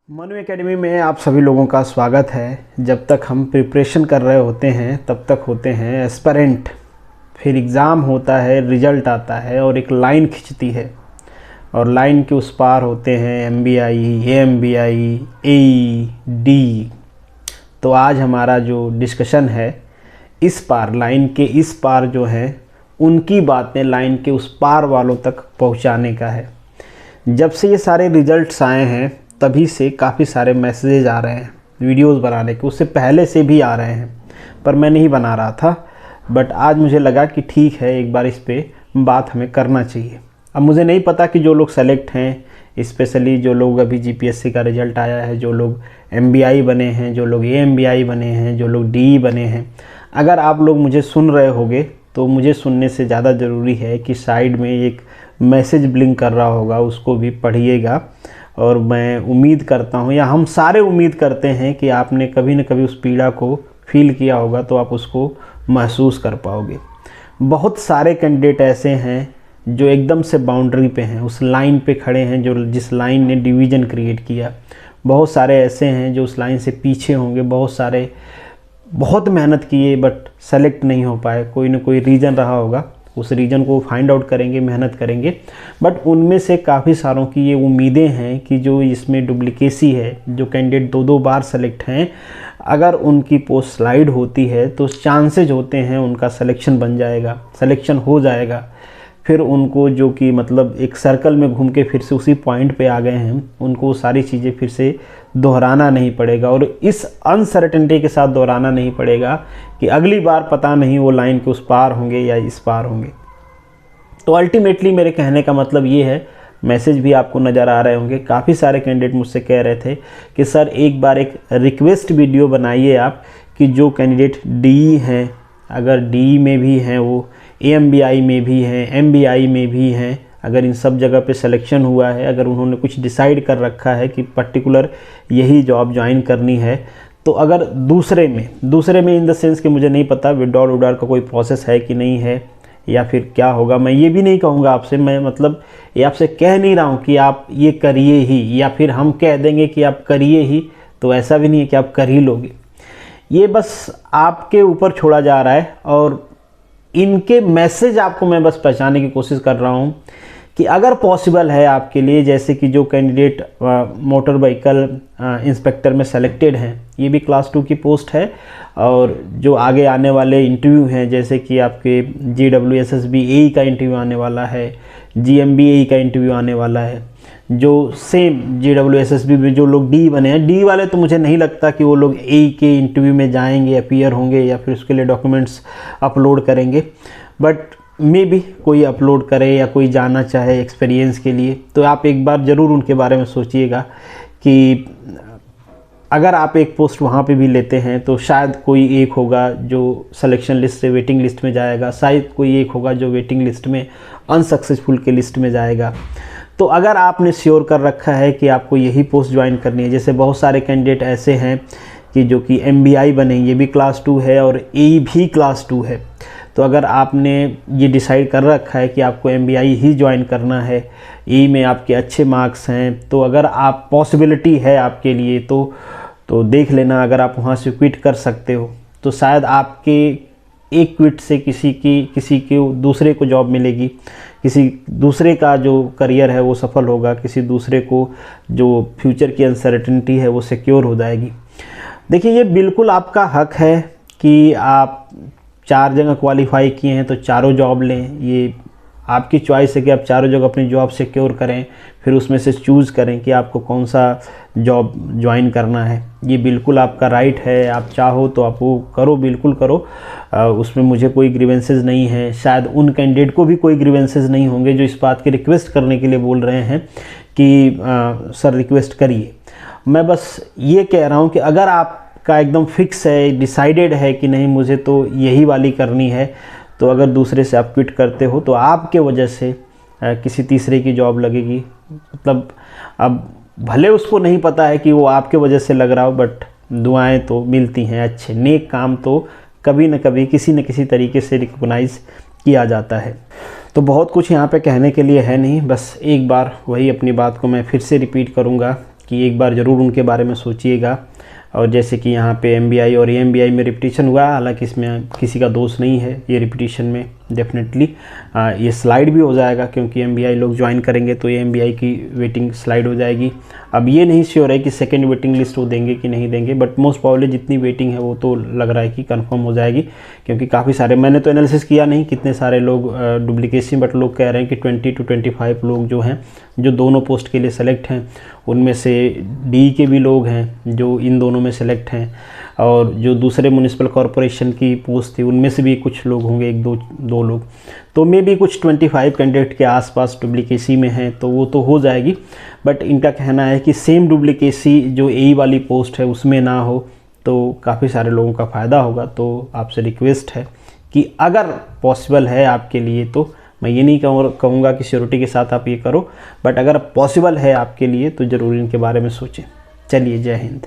Manu academy में आप सभी लोगों का स्वागत है। जब तक हम प्रिपरेशन कर रहे होते हैं तब तक होते हैं एस्पिरेंट, फिर एग्ज़ाम होता है, रिज़ल्ट आता है और एक लाइन खिंचती है और लाइन के उस पार होते हैं MBI, AMBI, AE, DE। तो आज हमारा जो डिस्कशन है इस पार, लाइन के इस पार जो है उनकी बातें लाइन के उस पार वालों तक पहुंचाने का है। जब से ये सारे रिज़ल्ट्स आए हैं तभी से काफ़ी सारे मैसेजेज आ रहे हैं वीडियोस बनाने के, उससे पहले से भी आ रहे हैं पर मैं नहीं बना रहा था। बट आज मुझे लगा कि ठीक है, एक बार इस पे बात हमें करना चाहिए। अब मुझे नहीं पता कि जो लोग सेलेक्ट हैं, स्पेशली जो लोग अभी GPSC का रिज़ल्ट आया है, जो लोग MBI बने हैं, जो लोग AMBI बने हैं, जो लोग DE बने हैं, अगर आप लोग मुझे सुन रहे होगे तो मुझे सुनने से ज़्यादा ज़रूरी है कि साइड में एक मैसेज ब्लिंक कर रहा होगा, उसको भी पढ़िएगा। और मैं उम्मीद करता हूँ, या हम सारे उम्मीद करते हैं कि आपने कभी न कभी उस पीड़ा को फील किया होगा तो आप उसको महसूस कर पाओगे। बहुत सारे कैंडिडेट ऐसे हैं जो एकदम से बाउंड्री पे हैं, उस लाइन पे खड़े हैं जो जिस लाइन ने डिवीज़न क्रिएट किया। बहुत सारे ऐसे हैं जो उस लाइन से पीछे होंगे, बहुत सारे बहुत मेहनत किए बट सेलेक्ट नहीं हो पाए, कोई ना कोई रीज़न रहा होगा, उस रीज़न को फाइंड आउट करेंगे, मेहनत करेंगे। बट उनमें से काफ़ी सारों की ये उम्मीदें हैं कि जो इसमें डुप्लीकेसी है, जो कैंडिडेट दो बार सेलेक्ट हैं, अगर उनकी पोस्ट स्लाइड होती है तो चांसेज होते हैं उनका सिलेक्शन बन जाएगा, सिलेक्शन हो जाएगा। फिर उनको जो कि मतलब एक सर्कल में घूम के फिर से उसी पॉइंट पे आ गए हैं, उनको सारी चीज़ें फिर से दोहराना नहीं पड़ेगा और इस अनसर्टेनिटी के साथ दोहराना नहीं पड़ेगा कि अगली बार पता नहीं वो लाइन के उस पार होंगे या इस पार होंगे। तो अल्टीमेटली मेरे कहने का मतलब ये है, मैसेज भी आपको नज़र आ रहे होंगे। काफ़ी सारे कैंडिडेट मुझसे कह रहे थे कि सर एक बार एक रिक्वेस्ट वीडियो बनाइए आप कि जो कैंडिडेट DE हैं, अगर DE में भी हैं, वो AMBI में भी हैं, MBI में भी हैं, अगर इन सब जगह पे सिलेक्शन हुआ है, अगर उन्होंने कुछ डिसाइड कर रखा है कि पर्टिकुलर यही जॉब ज्वाइन करनी है, तो अगर दूसरे में इन द सेंस कि मुझे नहीं पता विड्रॉल उडार का कोई प्रोसेस है कि नहीं है या फिर क्या होगा, मैं ये भी नहीं कहूँगा आपसे, मैं मतलब ये आपसे कह नहीं रहा हूँ कि आप ये करिए ही, या फिर हम कह देंगे कि आप करिए ही, तो ऐसा भी नहीं है कि आप कर ही लोगे। ये बस आपके ऊपर छोड़ा जा रहा है और इनके मैसेज आपको मैं बस पहचानने की कोशिश कर रहा हूँ कि अगर पॉसिबल है आपके लिए, जैसे कि जो कैंडिडेट मोटर व्हीकल इंस्पेक्टर में सेलेक्टेड हैं, ये भी क्लास 2 की पोस्ट है, और जो आगे आने वाले इंटरव्यू हैं, जैसे कि आपके GWSSB AE का इंटरव्यू आने वाला है, GMB AE का इंटरव्यू आने वाला है, जो सेम GWSSB में जो लोग DE बने हैं, DE वाले तो मुझे नहीं लगता कि वो लोग AE के इंटरव्यू में जाएंगे, अपीयर होंगे या फिर उसके लिए डॉक्यूमेंट्स अपलोड करेंगे। बट मे भी कोई अपलोड करे या कोई जाना चाहे एक्सपीरियंस के लिए, तो आप एक बार ज़रूर उनके बारे में सोचिएगा कि अगर आप एक पोस्ट वहाँ पे भी लेते हैं तो शायद कोई एक होगा जो सिलेक्शन लिस्ट से वेटिंग लिस्ट में जाएगा, शायद कोई एक होगा जो वेटिंग लिस्ट में अनसक्सेसफुल के लिस्ट में जाएगा। तो अगर आपने श्योर कर रखा है कि आपको यही पोस्ट ज्वाइन करनी है, जैसे बहुत सारे कैंडिडेट ऐसे हैं कि जो कि MBI बने, ये भी क्लास 2 है और AE भी क्लास 2 है, तो अगर आपने ये डिसाइड कर रखा है कि आपको MBI ही ज्वाइन करना है, AE में आपके अच्छे मार्क्स हैं, तो अगर आप पॉसिबिलिटी है आपके लिए तो देख लेना, अगर आप वहाँ से क्विट कर सकते हो तो शायद आपके एक क्विट से किसी के दूसरे को जॉब मिलेगी, किसी दूसरे का जो करियर है वो सफल होगा, किसी दूसरे को जो फ्यूचर की अनसर्टेनिटी है वो सिक्योर हो जाएगी। देखिए, ये बिल्कुल आपका हक है कि आप 4 जगह क्वालिफाई किए हैं तो चारों जॉब लें, ये आपकी चॉइस है कि आप चारों जगह अपनी जॉब सिक्योर करें, फिर उसमें से चूज़ करें कि आपको कौन सा जॉब ज्वाइन करना है। ये बिल्कुल आपका राइट है, आप चाहो तो आप वो करो, बिल्कुल करो, उसमें मुझे कोई ग्रीवेंसेस नहीं है। शायद उन कैंडिडेट को भी कोई ग्रीवेंसेस नहीं होंगे जो इस बात की रिक्वेस्ट करने के लिए बोल रहे हैं कि सर रिक्वेस्ट करिए। मैं बस ये कह रहा हूँ कि अगर आपका एकदम फिक्स है, डिसाइडेड है कि नहीं मुझे तो यही वाली करनी है, तो अगर दूसरे से आप क्विट करते हो तो आपके वजह से किसी तीसरे की जॉब लगेगी। मतलब अब भले उसको नहीं पता है कि वो आपके वजह से लग रहा हो, बट दुआएं तो मिलती हैं, अच्छे नेक काम तो कभी न कभी किसी न किसी तरीके से रिकॉग्नाइज किया जाता है। तो बहुत कुछ यहाँ पे कहने के लिए है नहीं, बस एक बार वही अपनी बात को मैं फिर से रिपीट करूँगा कि एक बार ज़रूर उनके बारे में सोचिएगा। और जैसे कि यहाँ पे MBI और AMBI में रिपीटिशन हुआ, हालांकि इसमें किसी का दोष नहीं है, ये रिपीटिशन में डेफिनेटली ये स्लाइड भी हो जाएगा, क्योंकि MBI लोग ज्वाइन करेंगे तो AMBI की वेटिंग स्लाइड हो जाएगी। अब ये नहीं श्योर है कि सेकंड वेटिंग लिस्ट वो देंगे कि नहीं देंगे, बट मोस्ट प्रॉब्ली जितनी वेटिंग है वो तो लग रहा है कि कंफर्म हो जाएगी, क्योंकि काफ़ी सारे, मैंने तो एनालिसिस किया नहीं कितने सारे लोग डुप्लीकेसी, बट लोग कह रहे हैं कि 20 to 25 लोग जो हैं जो दोनों पोस्ट के लिए सेलेक्ट हैं, उनमें से DE के भी लोग हैं जो इन दोनों में सेलेक्ट हैं, और जो दूसरे म्यूनिसिपल कॉरपोरेशन की पोस्ट थी उनमें से भी कुछ लोग होंगे, एक दो लोग, तो मे भी कुछ 25 कैंडिडेट के आसपास डुप्लीकेसी में हैं, तो वो तो हो जाएगी। बट इनका कहना है कि सेम डुप्लीकेसी जो AE वाली पोस्ट है उसमें ना हो, तो काफ़ी सारे लोगों का फ़ायदा होगा। तो आपसे रिक्वेस्ट है कि अगर पॉसिबल है आपके लिए, तो मैं ये नहीं कहूँगा कि श्योरिटी के साथ आप ये करो, बट अगर पॉसिबल है आपके लिए तो ज़रूर इनके बारे में सोचें। चलिए, जय हिंद।